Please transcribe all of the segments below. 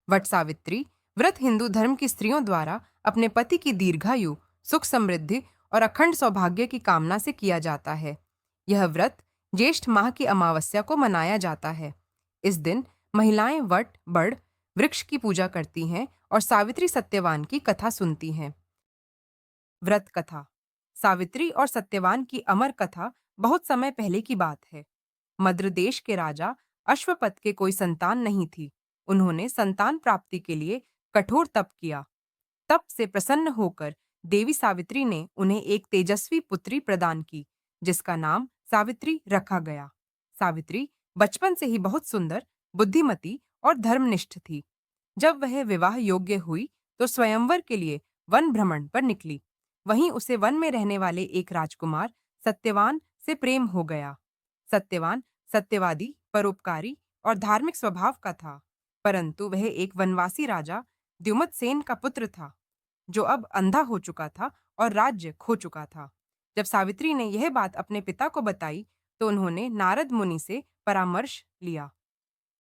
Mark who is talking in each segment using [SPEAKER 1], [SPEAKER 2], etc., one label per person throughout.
[SPEAKER 1] वट सावित्री व्रत हिंदू धर्म की स्त्रियों द्वारा अपने पति की दीर्घायु, सुख समृद्धि और अखंड सौभाग्य की कामना से किया जाता है। यह व्रत ज्येष्ठ माह की अमावस्या को मनाया जाता है। इस दिन महिलाएं वट, बड़, वृक्ष की पूजा करती हैं और सावित्री सत्यवान की कथा सुनती हैं। व्रत कथा। सावित्री और सत्यवान की अमर कथा बहुत समय पहले की बात है। मद्र देश के राजा अश्वपत के कोई संतान नहीं थी। उन्होंने संतान प्राप्ति के लिए कठोर तप किया। तप से प्रसन्न होकर देवी सावित्री ने उन्हें एक तेजस्वी पुत्री प्रदान की, जिसका नाम सावित्री रखा गया। सावित्री बचपन से ही बहुत सुंदर, बुद्धिमती और धर्मनिष्ठ थी। जब वह विवाह योग्य हुई तो स्वयंवर के लिए वन भ्रमण पर निकली। वहीं उसे वन में रहने वाले एक राजकुमार सत्यवान से प्रेम हो गया। सत्यवान सत्यवादी, परोपकारी और धार्मिक स्वभाव का था, परंतु वह एक वनवासी राजा द्युमत सेन का पुत्र था, जो अब अंधा हो चुका था और राज्य खो चुका था। जब सावित्री ने यह बात अपने पिता को बताई, तो उन्होंने नारद मुनि से परामर्श लिया।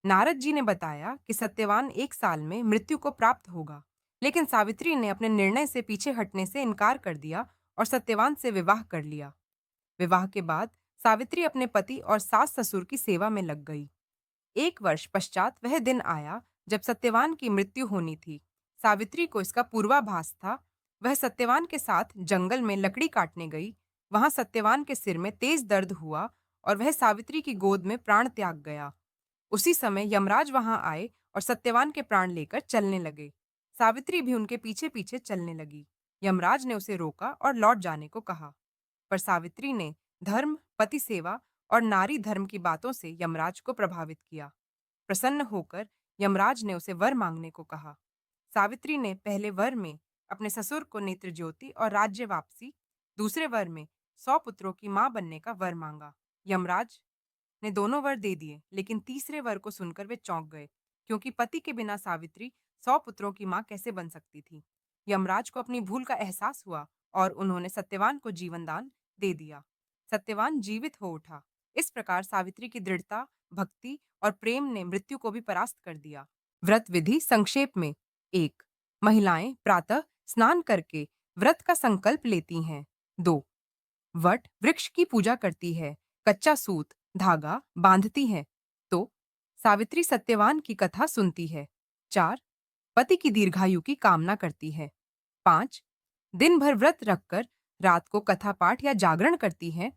[SPEAKER 1] नारद जी ने बताया कि सत्यवान 1 साल में मृत्यु को प्राप्त होगा, लेकिन सावित्री ने अपने निर्णय से पीछे हटने से इनकार कर दिया और सत्यवान से विवाह कर लिया। विवाह के बाद सावित्री अपने पति और सास ससुर की सेवा में लग गई। 1 वर्ष पश्चात वह दिन आया जब सत्यवान की मृत्यु होनी थी। सावित्री को इसका पूर्वाभास था। वह सत्यवान के साथ जंगल में लकड़ी काटने गई। वहां सत्यवान के सिर में तेज दर्द हुआ और वह सावित्री की गोद में प्राण त्याग गया। उसी समय यमराज वहां आए और सत्यवान के प्राण लेकर चलने लगे। सावित्री भी उनके पीछे पीछे चलने लगी। यमराज ने उसे रोका और लौट जाने को कहा, पर सावित्री ने धर्म, पति सेवा और नारी धर्म की बातों से यमराज को प्रभावित किया। प्रसन्न होकर यमराज ने उसे वर मांगने को कहा। सावित्री ने पहले वर में अपने ससुर को नेत्र ज्योति और राज्य वापसी, दूसरे वर में 100 पुत्रों की मां बनने का वर मांगा। यमराज ने दोनों वर दे दिए, लेकिन तीसरे वर को सुनकर वे चौंक गए, क्योंकि पति के बिना सावित्री 100 पुत्रों की मां कैसे बन सकती थी। यमराज को अपनी भूल का एहसास हुआ और उन्होंने सत्यवान को जीवन दान दे दिया। सत्यवान जीवित हो उठा। इस प्रकार सावित्री की दृढ़ता, भक्ति और प्रेम ने मृत्यु को भी परास्त कर दिया। व्रत विधि संक्षेप में। 1. महिलाएं प्रातः स्नान करके व्रत का संकल्प लेती हैं। 2. वट वृक्ष की पूजा करती है, कच्चा सूत धागा बांधती है। तो सावित्री सत्यवान की कथा सुनती है। 4. पति की दीर्घायु की कामना करती है। 5. दिन भर व्रत रखकर रात को कथा पाठ या जागरण करती है।